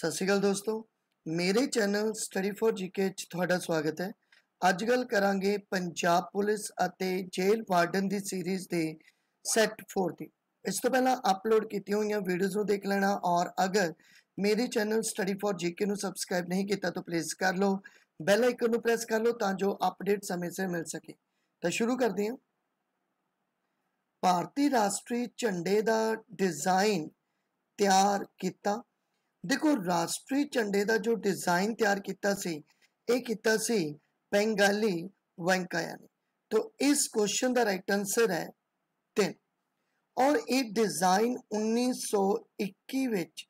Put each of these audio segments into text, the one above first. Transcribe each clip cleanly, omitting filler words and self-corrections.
सत श्री अकाल दोस्तों, मेरे चैनल स्टडी फॉर जीके च तुहाडा स्वागत है। अज गल करांगे पंजाब पुलिस अते जेल वार्डन दी सीरीज़ दे सैट 4 दी। इस तो पहला अपलोड कीती हुई वीडियोज़ नूं देख लेना और अगर मेरे चैनल स्टडी फॉर जीके नूं सबसक्राइब नहीं किया तो प्लीज़ कर लो, बैल आइकन नूं प्रेस कर लो तां जो अपडेट समय से मिल सके। तो शुरू करते हैं। भारतीय राष्ट्रीय झंडे दा डिज़ाइन तैयार किया। देखो, राष्ट्रीय झंडे का जो डिजाइन तैयार किया बंगाली वेंकैया ने। तो इस क्वेश्चन का राइट आंसर है 3 और ये डिजाइन 1921 विच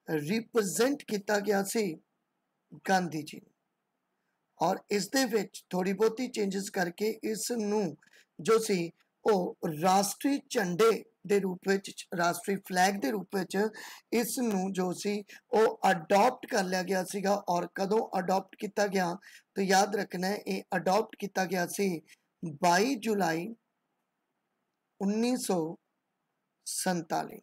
रिप्रेजेंट किया गया सी गांधी जी और इस दे विच थोड़ी बहुती चेंजेस करके इस नूं जो सी ओ राष्ट्रीय झंडे दे रूप में, राष्ट्रीय फ्लैग के रूप में इस नूं जो सी ओ अडॉप्ट कर लिया गया सीगा। और कदों अडॉप्ट किया गया तो याद रखना है, ये अडॉप्ट किया गया सी 22 जुलाई 1947।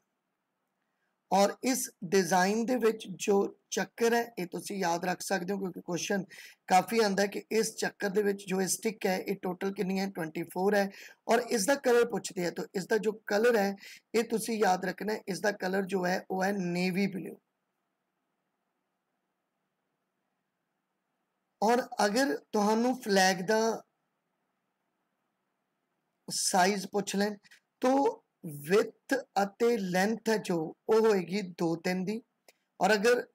और इस डिजाइन दे विच जो चक्कर है ये तुसी याद रख सकते हो क्योंकि क्वेश्चन काफ़ी आंदा है कि इस चक्कर दे विच जो स्टिक है ये टोटल कितनी है 24 है। और इसका कलर पूछते हैं तो इसका जो कलर है ये तुसी याद रखना है, इसका कलर जो है वो है नेवी ब्लू। और अगर तुहानू फ्लैग का साइज पूछ लें तो विथ अते लेंथ है जो वो होएगी 2-3 दी। और अगर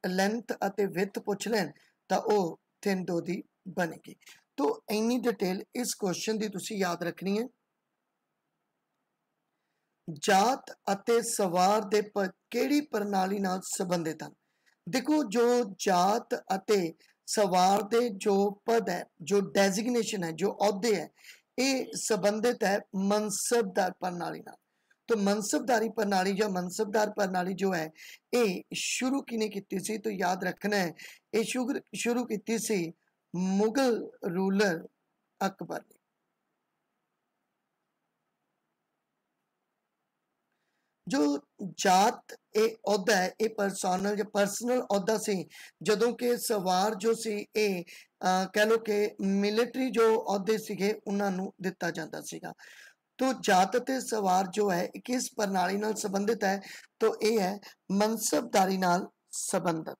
लेंथ अते विथ पूछ लें तो वो 3-2 दी बनेगी। तो इन्नी डिटेल इस क्वेश्चन की तुसी याद रखनी है। जात अते सवार दे केड़ी प्रणाली नाल संबंधित हैं। देखो, जो जात अते सवार दे जो पद है, जो डेजिग्नेशन है, जो औहदे है, ये संबंधित है मनसबदार प्रणाली नाल। तो मनसबदारी प्रणाली या मनसबदार प्रणाली जो है ये शुरू किने की सी तो याद रखना है, ये शुरू की सी मुगल रूलर अकबर ने। जो जात ए औहदा है ये पर्सनल औहदा सी जदों के सवार जो सी ए कह लो कि मिलिटरी जो औहदे सीगे उन्हां नूं दिता जांदा सीगा। तो जात ते सवार जो है किस प्रणाली नाल संबंधित है तो ये है मनसबदारी नाल संबंधित।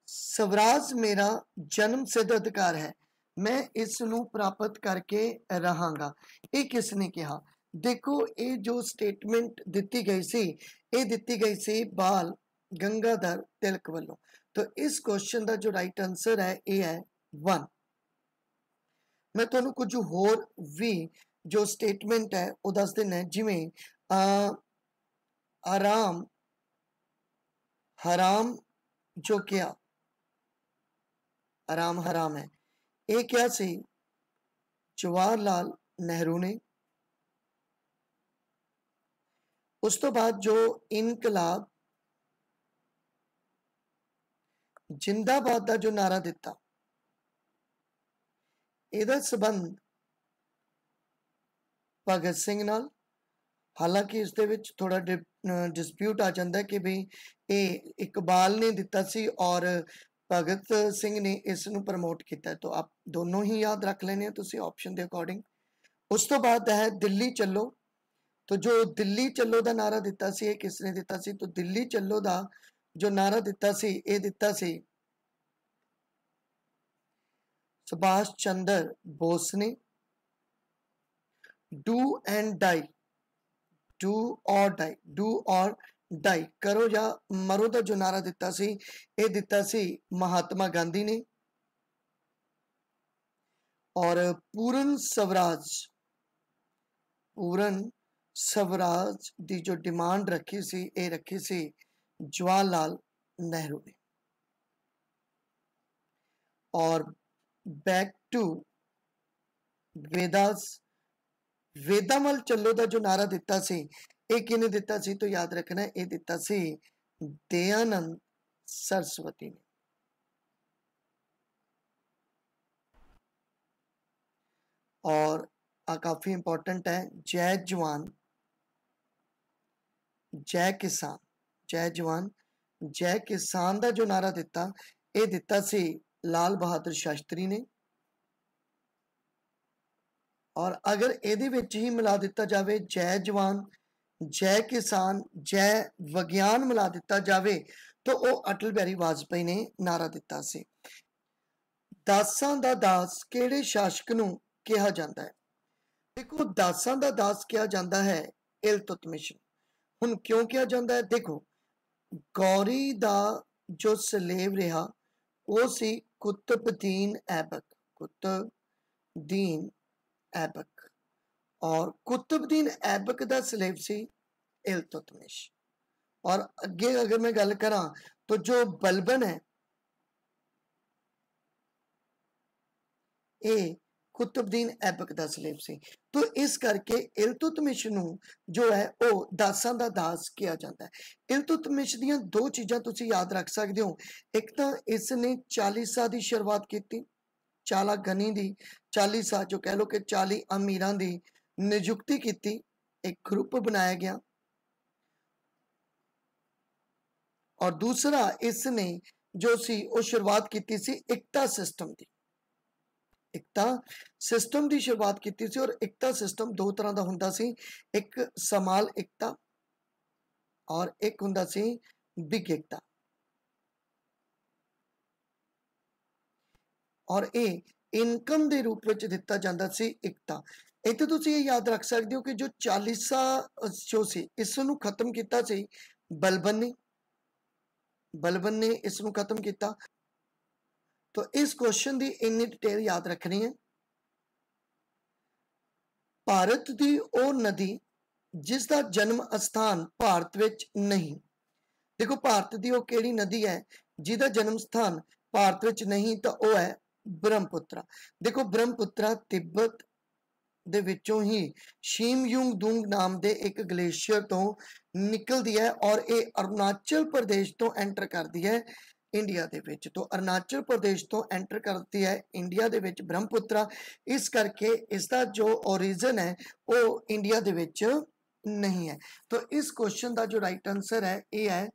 स्वराज मेरा जन्म सिद्ध अधिकार है, मैं इस नूं प्राप्त करके रहांगा, ये किसने कहा। देखो, ये जो स्टेटमेंट दी गई सी ये दी गई सी बाल गंगाधर तिलक वालों। तो इस क्वेश्चन का जो राइट आंसर है ये है 1। मैं तुहानू कुछ होर भी जो स्टेटमेंट है वो दस देना है, जिमें आराम हराम जो क्या आराम हराम है ये क्या सी जवाहरलाल नेहरू ने। उस तो बाद जो इनकलाब जिंदाबाद का जो नारा दिता ਇਹਦਾ संबंध भगत सिंह नाल। हालांकि इस दे विच थोड़ा डिस्प्यूट आ जाता है कि भी ये इकबाल ने दिता सी और भगत सिंह ने इस नूं प्रमोट किया। तो आप दोनों ही याद रख लेने तुसी ऑप्शन के अकॉर्डिंग। उस तो बाद है दिल्ली चलो। तो जो दिल्ली चलो का नारा दिता सी ये किसने दिता सी तो दिल्ली चलो का जो नारा दिता सी ये दिता सी सुभाष चंद्र बोस ने। डू एंड डाई, डू और डाई, डू और डाई, करो या मरो का जो नारा दिता सी ये दिता सी महात्मा गांधी ने। और पूर्ण स्वराज की जो डिमांड रखी सी ये रखी सी जवाहरलाल नेहरू ने। और बैक टू वेदास, वेदामल चलो का जो नारा दिता सी ये किने दिता सी तो याद रखना है ये दिता सी दयानंद सरस्वती ने। और काफी इंपॉर्टेंट है जय जवान जय किसान, जय जवान जय किसान का जो नारा दिता, ये दिता सी लाल बहादुर शास्त्री ने। और अगर ये ही मिला दिता जाए जय जवान जय किसान जय विज्ञान मिला दिता जाए, तो वो अटल बिहारी वाजपेयी ने नारा दिता सी। दासां दा दास किहड़े शासक नूं कहा जाता है? देखो, दासां दा दास कहा जाता है इल्तुतमिश। हुण क्यों कहा जाता है? देखो, गौरी दा जो सलेव रहा वो सी कुतुबुद्दीन ऐबक, कुतुबुद्दीन ऐबक, और कुतुबुद्दीन ऐबक दा सलेव सी इल्तुतमिश। और अगे अगर मैं गल करा तो जो बलबन है ये कुतुबुद्दीन ऐबक दा सलेव सी। तो इस करके इल्तुतमिश नूं जो है वो दासां दा दास कहा जाता है। इल्तुतमिश दियां दो चीज़ां तुसीं याद रख सकदे हो। एक तो इसने 40 की शुरुआत की, चाला गनी दी 40 जो कह लो कि 40 अमीरां दी नियुक्ति की, एक ग्रुप बनाया गया। और दूसरा इसने जो सी वो शुरुआत की सी एकता सिस्टम की। एकता सिस्टम की शुरुआत की थी। और एकता सिस्टम दो तरह का हुंदा सी, एक समाल एकता और एक हुंदा सी बिग एकता। और ये इनकम के रूप में दिता जाता सी एकता। इत्थे तुसीं ये याद रख सकते हो कि जो 40 जो सी इसनूं खत्म किया सी बलबन ने, बलबन ने इसनूं खत्म किया। तो इस क्वेश्चन की इन्नी डिटेल याद रखनी है। भारत की वो नदी जिसका जन्म स्थान भारत विच नहीं। देखो, भारत की वो केड़ी नदी है जिसका जन्म स्थान भारत विच नहीं, तो वह है ब्रह्मपुत्रा। देखो, ब्रह्मपुत्रा तिब्बत दे विचों ही शीमयुंग दुंग नाम दे एक ग्लेशियर तो निकलती है और ये अरुणाचल प्रदेश तो एंटर करती है इंडिया दे विच। तो अरुणाचल प्रदेश तो एंटर करती है इंडिया दे विच ब्रह्मपुत्रा। इस करके इसका जो ओरिजिन है वो इंडिया दे विच नहीं है। तो इस क्वेश्चन का जो राइट आंसर है ये है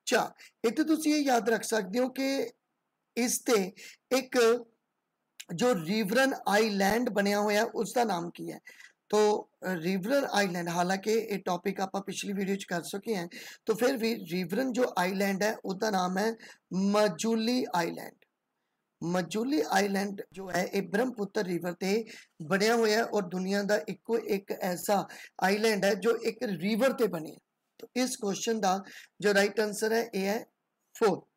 चा। इत्थे तुसीं ये याद रख सकते हो कि इसते एक जो रिवरन आइलैंड बनया होया उसका नाम की है। तो रिवरन आइलैंड, हालांकि ये टॉपिक आप पिछली वीडियो च कर चुके हैं, तो फिर भी रिवरन जो आइलैंड है उसका नाम है मजूली आइलैंड। मजूली आइलैंड जो है ये ब्रह्मपुत्र रिवर ते बनया हुआ है और दुनिया का इको एक ऐसा आइलैंड है जो एक रिवर ते बने। तो इस क्वेश्चन का जो राइट आंसर है ये है 4।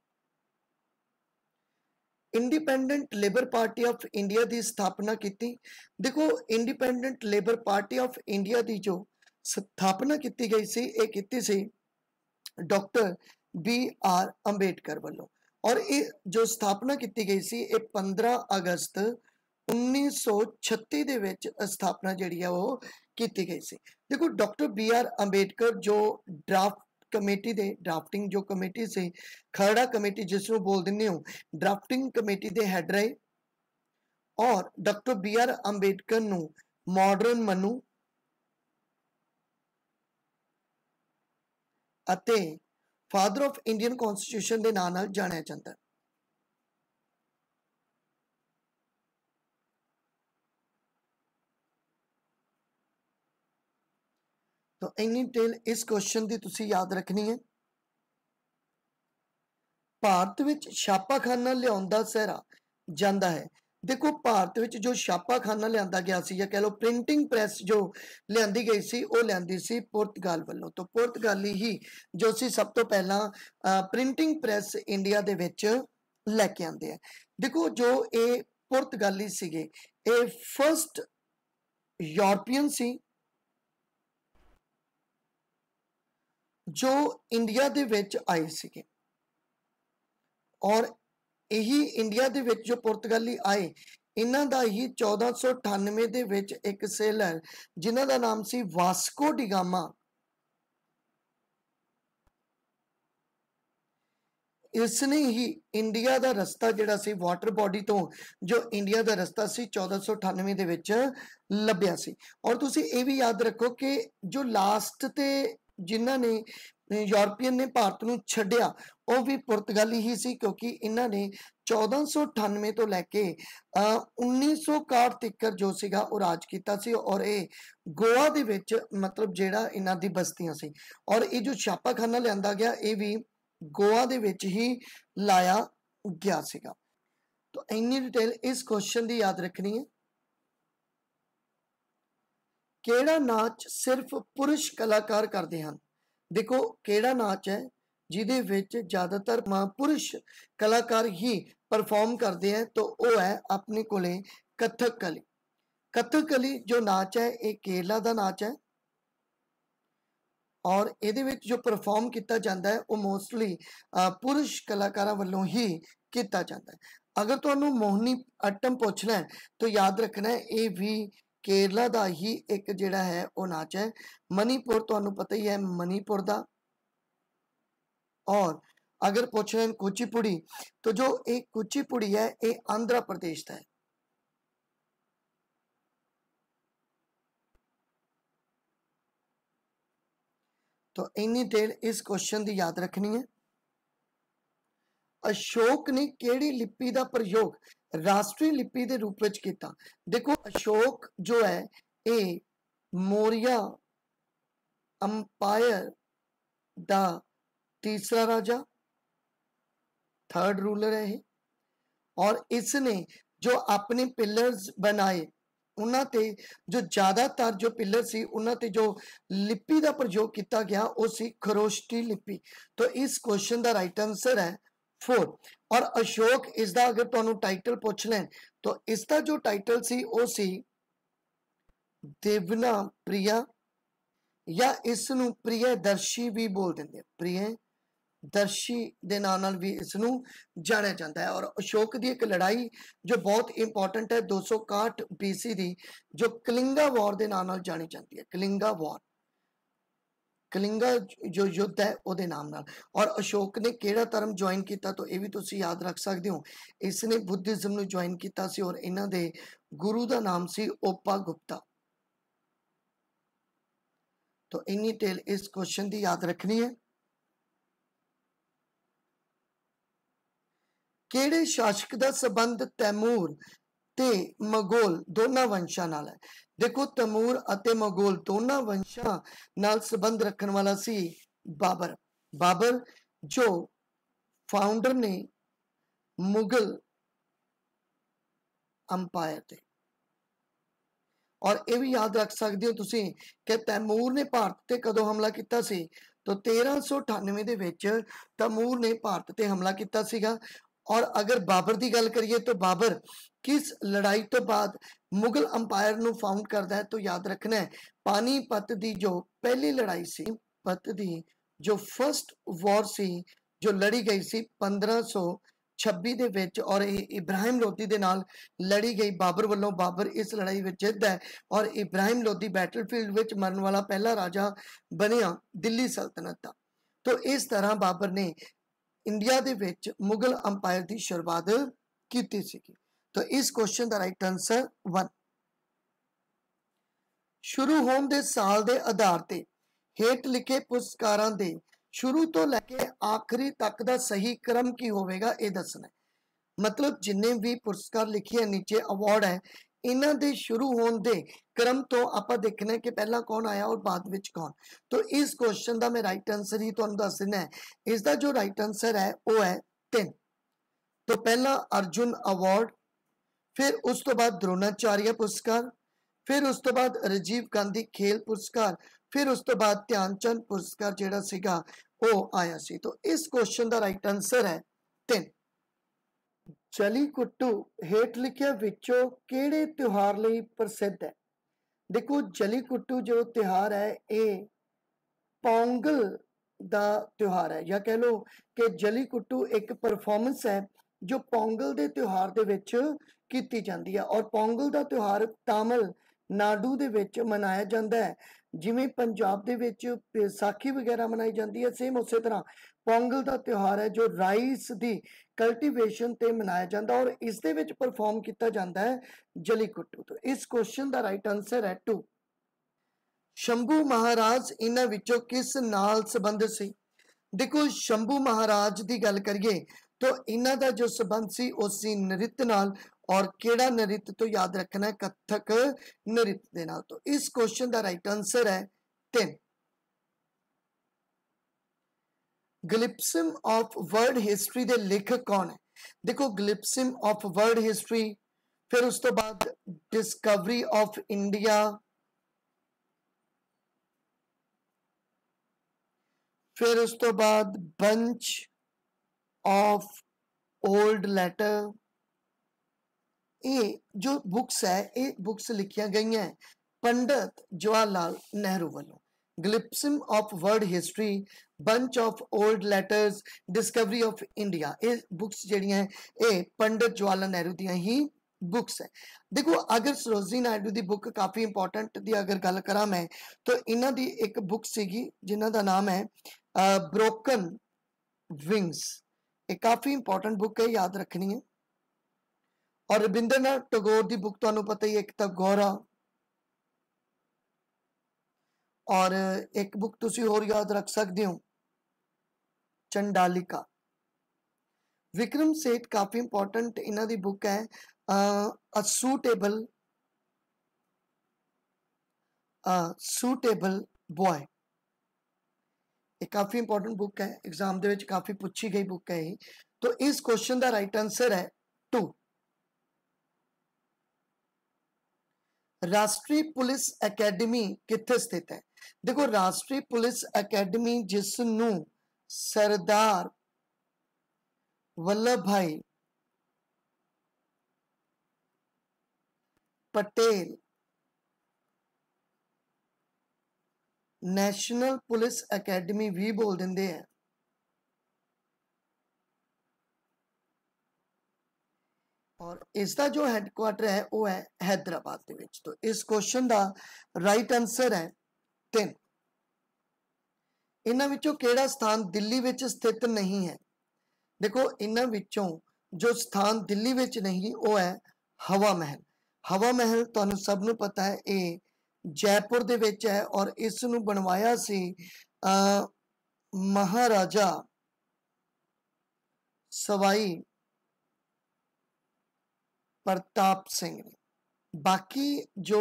Independent labour party of India की स्थापना की। देखो, independent labour party of India की जो स्थापना की गई सी ये की सी डॉक्टर BR अंबेडकर वालों। और ये जो स्थापना की गई सी ये 15 अगस्त 1936 दे विच स्थापना जिहड़ी है वो की गई सी। देखो, डॉक्टर BR अंबेडकर जो ड्राफ्ट कमेटी दे ड्राफ्टिंग जो कमेटी से खरड़ा कमेटी जिसनों बोल दिंदे हो ड्राफ्टिंग कमेटी दे हैड रहे। और डॉक्टर BR अंबेडकर नूं मॉडर्न मनु अते फादर ऑफ इंडियन कॉन्स्टिट्यूशन के नाम नाल जानिया जाता है। तो इन्नी डिटेल इस क्वेश्चन की तुसीं याद रखनी है। भारत विच छापाखाना लियाउंदा सहरा जाता है। देखो, भारत विच जो छापाखाना लिया गया सी या कह लो प्रिंटिंग प्रैस जो लिया गई सी वो लिया सी पुर्तगाल वालों। तो पुर्तगाली ही जो सी सब तो पहला प्रिंटिंग प्रैस इंडिया दे विच लैके आंदे हैं। देखो, जो ये पुर्तगाली सीगे ये फर्स्ट यूरोपियन सी जो इंडिया दे विच आए सीगे। और यही इंडिया दे विच जो पुर्तगाली आए इन्हां दा ही 1498 दे विच एक सेलर जिन्हां दा नाम सी वास्को डी गामा, इसने ही इंडिया का रस्ता जिहड़ा सी वाटर बॉडी तो जो इंडिया का रस्ता सी 1498 दे विच लभ्या सी। और तुसीं ये भी याद रखो कि जो लास्ट ते जिन्हां ने यूरोपीयन ने भारत नूं छड्डिया ਉਹ भी पुर्तगाली ही सी, क्योंकि इन्हां ने 1498 तो लैके 1961 तक जो सीगा वो राज कीता सी। और ये गोवा दे विच मतलब जेड़ा इन्हां दी बस्तियां सी, और ये जो छापाखाना लिआंदा गया ये भी गोवा दे विच ही लाया गया सीगा। तो इन्नी डिटेल इस क्वेश्चन दी याद रखनी है। केड़ा नाच सिर्फ पुरुष कलाकार करते हैं? देखो केड़ा नाच है जिहदे विच ज़्यादातर पुरुष कलाकार ही परफॉर्म करते हैं, तो वो है अपने कोले कथकली। कथकली जो नाच है ये केरला का नाच है, और इहदे विच जो परफॉर्म किया जाता है वो मोस्टली पुरुष कलाकारां वल्लों ही किया जाता है। अगर तुहानूं मोहिनी अट्टम पूछना है तो याद रखना है ये भी केरला का ही एक जिहड़ा है वो नाच है। मणिपुर तुहानूं पता ही है मणिपुर का। और अगर पूछना है कुचिपुड़ी, तो जो एक कुचिपुड़ी है ये आंध्र प्रदेश का है। तो इन्नी डिटेल इस क्वेश्चन की याद रखनी है। अशोक ने केड़ी लिपि का प्रयोग राष्ट्रीय लिपि के रूप में किया? देखो अशोक जो है ये मौर्य अंपायर का तीसरा राजा, थर्ड रूलर है ये। और इसने जो अपने पिलर्स बनाए उन्होंने जो ज़्यादातर जो पिलर सी उन्होंने जो लिपि का प्रयोग किया गया वो सी खरोष्टी लिपि। तो इस क्वेश्चन का राइट आंसर है 4। और अशोक इसका अगर तुहानू टाइटल पूछ लें तो इसका जो टाइटल सी वो सी देवना प्रिया, या इसनू प्रियदर्शी भी बोल देंगे, प्रियदर्शी दे नाम नाल भी इसनू जानिया जाता है। और अशोक की एक लड़ाई जो बहुत इंपॉर्टेंट है 261 BC दी, जो कलिंगा वॉर के नाम नाल जानी जाती है। कलिंगा वॉर, कलिंगा जो युद्ध है वो नाम नाल। और अशोक ने केड़ा धर्म ज्वाइन किया तो यह भी तुसी याद रख सकते हो, इसने बुद्धिज्म नूं ज्वाइन किया सी, और इन्हां दे गुरु का नाम सी ओपा गुप्ता। तो इन्नी डिटेल इस क्वेश्चन की याद रखनी है। केड़े शासक का संबंध तैमूर ते मंगोल दोनों वंशा नाल है? देखो तैमूर अते मंगोल दोनों वंशा नाल संबंध रखन वाला सी बाबर। बाबर जो फाउंडर ने मुगल अंपायर थे। और यह भी याद रख सकते हो तुसी कि तैमूर ने भारत ते कदों हमला किया सी? तो 1398 दे विच तैमूर ने भारत ते हमला किया सीगा। और अगर बाबर की गल करिए तो बाबर किस लड़ाई तो बाद मुगल अंपायर नूं फाउंड करता है? तो याद रखना है पानीपत की जो पहली लड़ाई सी, पानीपत की जो फर्स्ट वॉर सी जो लड़ी गई सी 1526 दे विच, और इब्राहिम लोधी दे नाल लड़ी गई बाबर वालों। बाबर इस लड़ाई में जितदा है और इब्राहिम लोधी बैटलफील्ड विच मरन वाला पहला राजा बनिया दिल्ली सल्तनत का। तो इस तरह बाबर ने इंडिया दे विच मुगल अंपायर की शुरुआत की सी। तो इस क्वेश्चन का राइट आंसर 1। शुरू होने दे साल के आधार पर हेठ लिखे पुरस्कारां दे शुरू तो लैके आखिरी तक का सही क्रम की होवेगा ये दसना है। मतलब जिन्ने भी पुरस्कार लिखे है नीचे अवार्ड है इन्हां दे शुरू होने दे क्रम तो आप देखना है कि पहला कौन आया और बाद विच कौन। तो इस क्वेश्चन का मैं राइट आंसर ही तुहानूं दस देना है। इसका जो राइट आंसर है वो है 3। तो पहला अर्जुन अवार्ड, फिर उस तो बाद द्रोणाचार्य पुरस्कार, फिर उस तो बाद राजीव गांधी खेल पुरस्कार, फिर उस तो बाद ध्यानचंद पुरस्कार जिहड़ा सीगा वो आया सी। तो इस क्वेश्चन का राइट आंसर है 3। जलीकुट्टू हेठ लिखिया विचों केड़े त्योहार लई प्रसिद्ध है? देखो जलीकुट्टू जो त्योहार है ये पोंगल का त्योहार है, या कह लो कि जलीकुट्टू एक परफॉर्मेंस है जो पोंगल के त्योहार दे विच कीती जाती है। और पोंगल का त्योहार तमिलनाडु दे विच मनाया जाता है, जिमें पंजाब दे विच बैसाखी वगैरह मनाई जाती है। सेम उस तरह पोंगल का त्योहार है जो राइस की कल्टीवेशन ते मनाया जाता है, और इस दे विच परफॉर्म किया जाता है जलीकुट्टू। तो इस क्वेश्चन का राइट आंसर है 2। शंभू महाराज इन्हां विचों किस नाल संबंध सी? देखो शंभू महाराज की गल करिए तो इन्हां दा जो संबंध सी उस सी नृत्य नाल, और केड़ा नृत्य तो याद रखना है, कथक नृत्य दे नाल। तो इस क्वेश्चन दा राइट आंसर है 3। ग्लिप्सिम ऑफ वर्ल्ड हिस्ट्री दे लेखक कौन है? देखो ग्लिप्सिम ऑफ वर्ल्ड हिस्ट्री, फिर उस तो बाद डिस्कवरी ऑफ इंडिया, फिर उस तो बाद बंच ऑफ ओल्ड लेटर। ये जो बुक्स है ये बुक्स लिखिया गई हैं पंडित जवाहरलाल नेहरू वालों। Glimpses of World History, Bunch of Old Letters, Discovery of India, ये बुक्स जड़ियां ये पंडित जवाहरलाल नेहरू दी ही बुक्स है। देखो अगर सरोजिनी नायडू की बुक काफ़ी इंपॉर्टेंट दी अगर गल करा मैं, तो इन्हां दी एक बुक सीगी जिन्हां दा नाम है ब्रोकन विंग्स। ये काफ़ी इंपॉर्टेंट बुक है, याद रखनी है। और रविंद्रनाथ टैगोर की बुक तो पता ही, एक तो गौरा, और एक बुक तुसी और याद रख सकते हो चंडालिका। विक्रम सेठ काफ़ी इंपॉर्टेंट इन्हां दी बुक है सूटेबल बॉय। ये काफ़ी इंपॉर्टेंट बुक है, एग्जाम दे विच काफ़ी पूछी गई बुक है ये। तो इस क्वेश्चन का राइट आंसर है 2। राष्ट्रीय पुलिस अकेडमी कित्थे स्थित है? देखो राष्ट्रीय पुलिस अकेडमी जिसनू सरदार वल्लभ भाई पटेल नेशनल पुलिस अकेडमी भी बोल देंगे हैं। और इसका जो हैडक्वार्टर है वो है हैदराबाद के विच। तो इस क्वेश्चन का राइट आंसर है 3। इन्हां विचों केड़ा स्थान दिल्ली विच स्थित नहीं है? देखो इन्हां विचों जो स्थान दिल्ली विच नहीं वो है हवा महल। हवा महल तुहानू सब नू पता है ये जयपुर दे विच है, और इस नू बनवाया सी महाराजा सवाई प्रताप सिंह ने। बाकी जो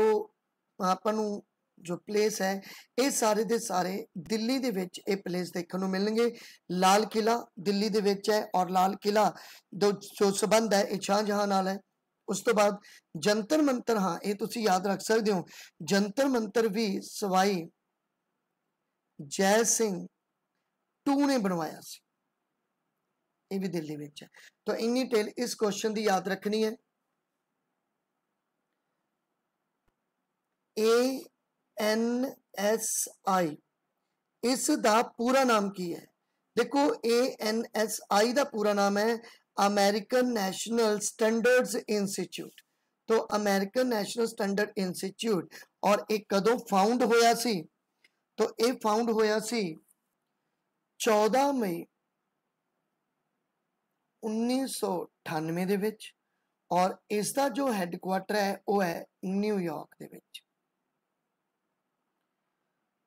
आपनू जो प्लेस है ये सारे दे सारे दिल्ली दे विच ये प्लेस देखने को मिलेंगे। लाल किला दिल्ली दे विच है, और लाल किला दो जो संबंध है ये शाहजहां नाल है। उस तो बाद जंतर मंतर, हाँ ये तुसी याद रख सकते हो, जंतर मंतर भी सवाई जय सिंह 2 ने बनवाया सी, ये भी दिल्ली विच है। तो इन्नी टेल इस क्वेश्चन की याद रखनी है। ANSI इसका पूरा नाम की है? देखो ANSI का पूरा नाम है अमेरिकन नेशनल स्टैंडर्ड्स इंस्टीट्यूट। तो अमेरिकन नेशनल स्टैंडर्ड इंस्टीट्यूट, और एक कदों फाउंड होया सी? तो ये फाउंड होया सी 14 मई 1998 दे विच, और इसका जो हैडक्वार्टर है वो है न्यूयॉर्क दे विच।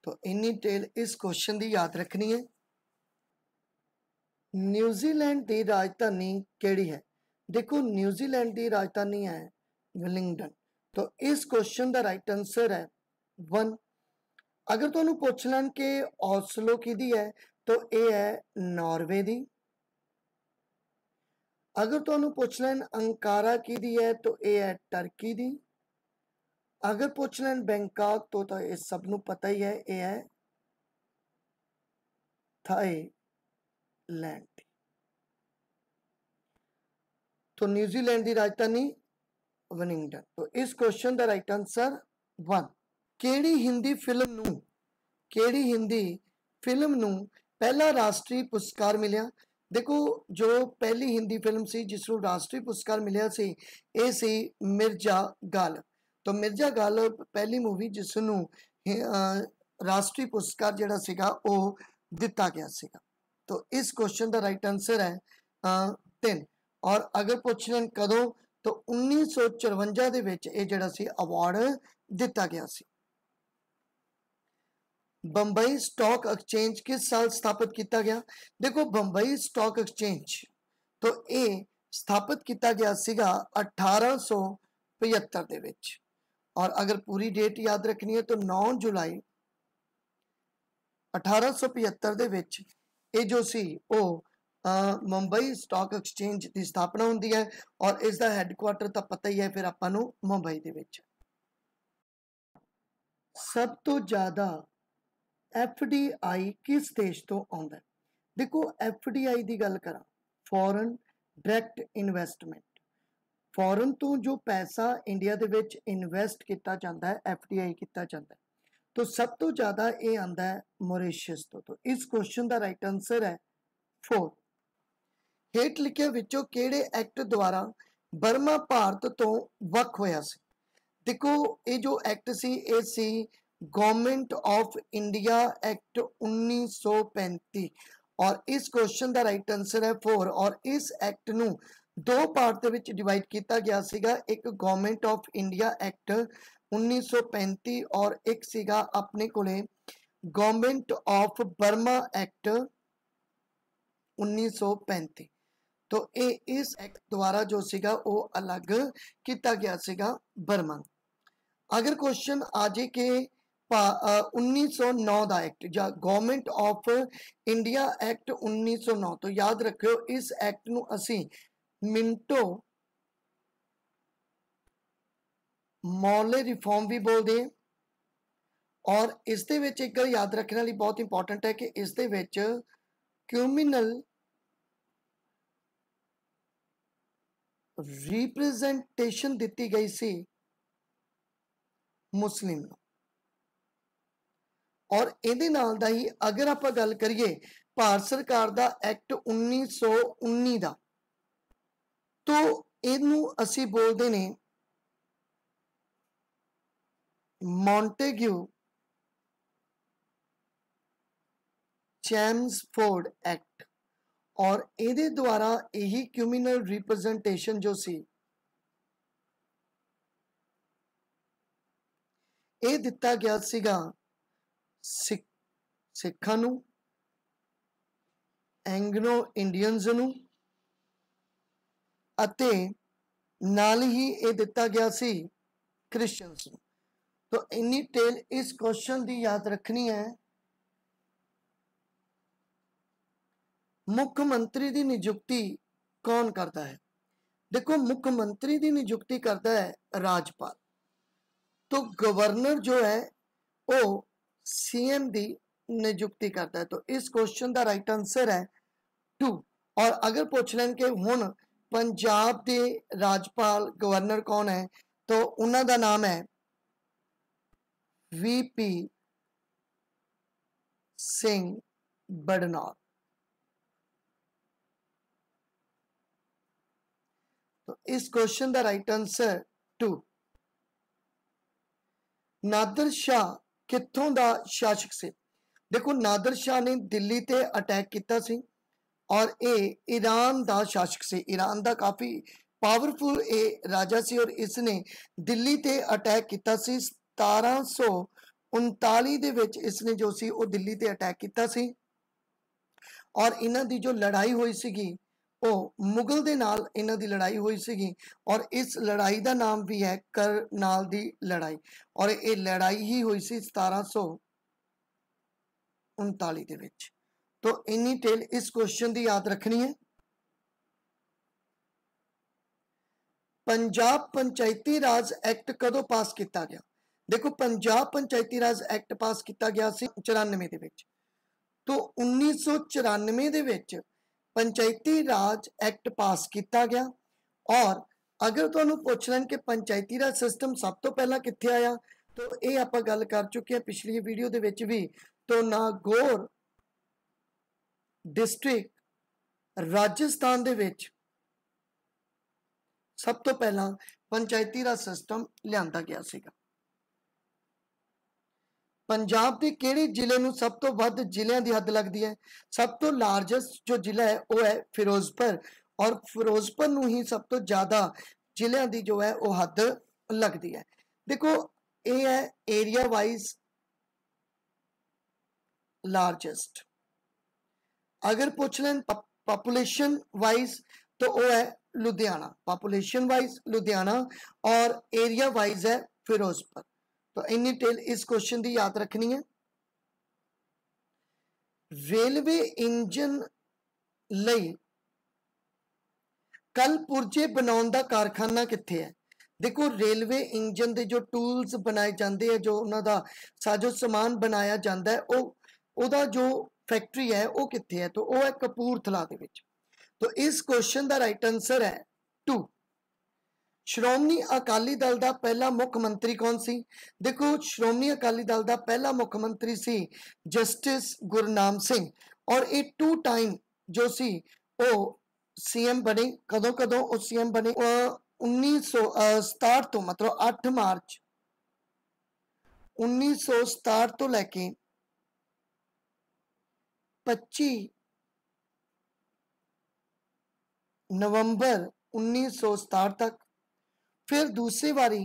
तो इन्नी टेल इस क्वेश्चन की याद रखनी है। न्यूजीलैंड की राजधानी केड़ी है? देखो न्यूजीलैंड की राजधानी है वेलिंगटन। तो इस क्वेश्चन का राइट आंसर है 1। अगर तुहानू पूछ लैन कि ओस्लो किहदी है, तो यह है नॉर्वे दी। अगर तुहानू पूछ लैन अंकारा किहदी है, तो यह है टर्की दी। अगर पूछ लैन बैंकॉक तो ये सबनू पता ही है, ये है थाईलैंड। तो न्यूजीलैंड की राजधानी वेलिंगटन। तो इस क्वेश्चन का राइट आंसर 1। केड़ी हिंदी फिल्म नू पहला राष्ट्रीय पुरस्कार मिलिया? देखो जो पहली हिंदी फिल्म सी जिसनू राष्ट्रीय पुरस्कार मिलिया सी, ये सी मिर्जा गालिब। तो मिर्जा गालिब पहली मूवी जिसनू राष्ट्रीय पुरस्कार जिहड़ा सीगा वो दिता गया सीगा। तो इस क्वेश्चन का राइट आंसर है 3। और अगर पूछ लें कदों, तो 1954 दे विच ये जिहड़ा सी अवार्ड दिता गया सी। बंबई स्टॉक एक्सचेंज किस साल स्थापित किया गया? देखो बंबई स्टॉक एक्सचेंज तो ये स्थापित किया गया सीगा 1875 ਦੇ ਵਿੱਚ। और अगर पूरी डेट याद रखनी है तो 9 जुलाई 1875 ਦੇ ਵਿੱਚ ਇਹ ਜੋ ਸੀ ਉਹ मुंबई स्टॉक एक्सचेंज की स्थापना होती है और इसका हैडकुआटर तो पता ही है फिर आपां नूं मुंबई दे विच। सब तो ज़्यादा FDI किस देश तो आउंदा है? देखो FDI की गल करा, फॉरन डायरैक्ट इन्वेस्टमेंट, फॉरन तो जो पैसा इंडिया दे विच इन्वेस्ट किया जाता है FDI किया जाता है, तो सब तो ज़्यादा ये आंदा है मॉरिशस तो इस क्वेश्चन का राइट आंसर है 4। हेठ लिखिया विचों किहड़े एक्ट द्वारा बर्मा भारत तो वख होया सी? देखो ये जो एक्ट सी ये सी गवर्नमेंट ऑफ इंडिया एक्ट 1935 और इस क्वेश्चन का राइट आंसर है 4। और इस एक्ट नूं दो पार्ट दे विच डिवाइड किया गया सीगा, एक गवर्नमेंट ऑफ इंडिया एक्ट 1935 और एक सीगा अपने कोले गवर्नमेंट ऑफ बर्मा एक्ट 1935। तो ये इस एक्ट द्वारा जो सीगा वो अलग किया गया सीगा बर्मा। अगर क्वेश्चन आ जाए कि 1909 का एक्ट या गवर्नमेंट ऑफ इंडिया एक्ट 1909, तो याद रखियो इस एक्ट नूं असी मिंटो मॉर्ले रिफॉर्म भी बोलते हैं। और इस दे विच एक गल याद रखने वाली बहुत इंपॉर्टेंट है कि इस दे विच क्रिमिनल रिप्रेजेंटेशन दी गई सी मुस्लिम। और इहदे नाल दा ही अगर आप गल करिए भारत सरकार दा एक्ट 1919 दा, तो इनू असी बोलते ने मॉन्टेग्यू चैम्सफोर्ड एक्ट। और इहदे द्वारा यही क्रिमिनल रिप्रेजेंटेशन जो सी ये दिता गया सीगा सिखां नूं, एंग्लो इंडियंस नूं, अते नाल ही ये दिता गया सी क्रिश्चियंस नूं। तो इन्नी टेल इस क्वेश्चन की याद रखनी है। मुख्यमंत्री की नियुक्ति कौन करता है? देखो मुख्यमंत्री की नियुक्ति करता है राज्यपाल, तो गवर्नर जो है वो CM की नियुक्ति करता है। तो इस क्वेश्चन का राइट आंसर है 2। और अगर पूछ लें कि हुण पंजाब के राज्यपाल गवर्नर कौन है, तो उन्हां दा नाम है VP सिंह बड़नौर। तो इस क्वेश्चन का राइट आंसर 2। नादिर शाह कित्थों दा शासक से? देखो नादिर शाह ने दिल्ली ते अटैक किया सी और ये ईरान दा शासक से, ईरान दा काफ़ी पावरफुल ये राजा सी और इसने दिल्ली ते अटैक किया सी 1739 दे विच इसने जो सी वो दिल्ली ते अटैक किया सी। और इन्हां दी जो लड़ाई हुई सीगी वो मुगल दे नाल इन्हां दी लड़ाई हुई सीगी और इस लड़ाई का नाम भी है करनाल दी लड़ाई। और ये लड़ाई ही हुई सी 1739 दे विच। तो इन्नी टेल इस क्वेश्चन की याद रखनी है। पंजाब पंचायती राज एक्ट कदों पास किया गया? देखो पंजाब पंचायती राज एक्ट पास किया गया सी 94 दे विच। तो 1994 दे विच पंचायती राज एक्ट पास किया गया। और अगर तुहानू पुछ लें कि पंचायती राज सिस्टम सब तो पहला कित्थे आया, तो ये आप गल कर चुके हैं पिछली वीडियो दे विच भी। तो नागौर डिस्ट्रिक्ट राजस्थान दे विच सब तो पहला पंचायती राज सिस्टम लियांदा गया सीगा। पंजाब के किहड़े जिले नूं सब तो वध जिलिਆਂ ਦੀ हद लगती है? सब तो लार्जेस्ट जो जिला है वो है फिरोजपुर और फिरोजपुर नूं ही सब तो ज़्यादा जिलिਆਂ ਦੀ जो है वो हद लगती है। देखो ये है एरिया वाइज लार्जेस्ट। अगर पूछ लें पॉपुलेशन वाइज तो वो है लुधियाना, पॉपुलेशन वाइज लुधियाना और एरिया वाइज है फिरोजपुर। तो इन डिटेल इस क्वेश्चन की याद रखनी है। रेलवे इंजन लई कल पुर्जे बनाने का कारखाना कित्थे है? देखो रेलवे इंजन के जो टूल्स बनाए जाते हैं, जो उन्होंने साजो समान बनाया जाता है, वो जो फैक्ट्री है वो कित्थे है? तो वो है कपूरथला दे विच। तो इस क्वेश्चन का राइट आंसर है 2। श्रोमणी अकाली दल का पहला मुख्यमंत्री कौन सी? देखो श्रोमणी अकाली दल का पहला मुख्यमंत्री सी जस्टिस गुरनाम सिंह, और ये 2 टाइम जो सी वो सीएम बने। कदों कदों वो सीएम बने? 1967 तो मतलब 8 मार्च 1967 तो लैके 25 नवंबर 1967 तक। फिर दूसरी बारी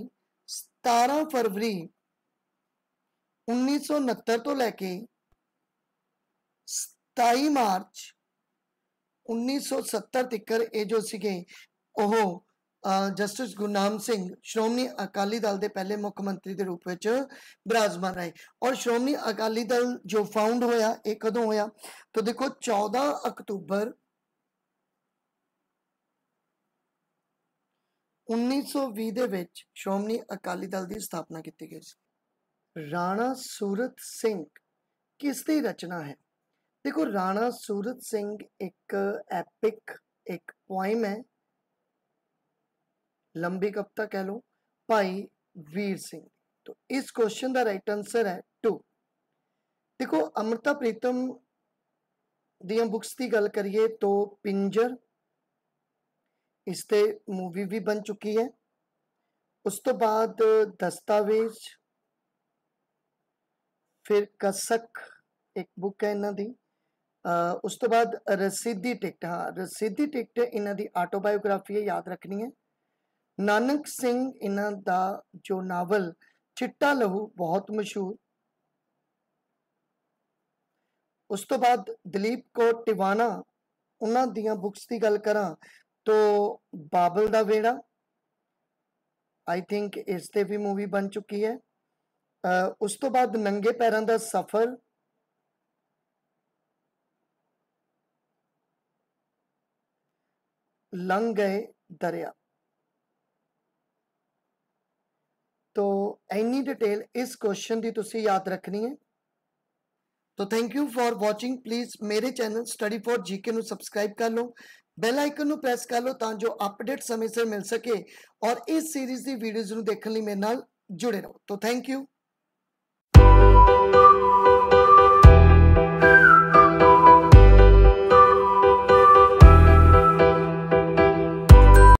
17 फरवरी 1969 तो लैके 27 मार्च 1970 तक ये जो सीगे ओह जस्टिस गुरनाम सिंह श्रोमणी अकाली दल के पहले मुख्यमंत्री के रूप में विराजमान रहे। और श्रोमणी अकाली दल जो फाउंड होया ये कदों होया? तो देखो 14 अक्तूबर 1920 दे विच श्रोमणी अकाली दल की स्थापना की गई। राणा सूरत सिंह किसकी रचना है? देखो राणा सूरत सिंह एक एपिक, एक पोइम है, लंबी कविता कह लो, भाई वीर सिंह। तो इस क्वेश्चन का राइट आंसर है 2। देखो अमृता प्रीतम दी बुक्स की गल करिए तो पिंजर, इसते मूवी भी बन चुकी है। उस तो बाद दस्तावेज, फिर कसक एक बुक है इन्हां दी, उस तो बाद रसीदी टिकट, हाँ रसीदी टिकट इन्हां दी ऑटोबायोग्राफी है, याद रखनी है। नानक सिंह इन्हां दा जो नावल चिट्टा लहू बहुत मशहूर। उस तो बाद दलीप कौर टिवाना उन्हां दियां बुक्स की गल करा तो बाबल दा वेड़ा, आई थिंक इस ते भी मूवी बन चुकी है। उस तो बाद नंगे पैरां दा सफर, लंघ गए दरिया। तो इन्नी डिटेल इस क्वेश्चन की तुसी याद रखनी है। तो thank you for watching. Please मेरे चैनल स्टडी फॉर जीके ਨੂੰ सब्सक्राइब कर लो, बैल आइकन ਨੂੰ प्रेस कर लो ਤਾਂ जो अपडेट समय सिर मिल सके और इस सीरीज की वीडियोज़ ਨੂੰ देखने लिए मेरे नाल जुड़े रहो। तो थैंक यू।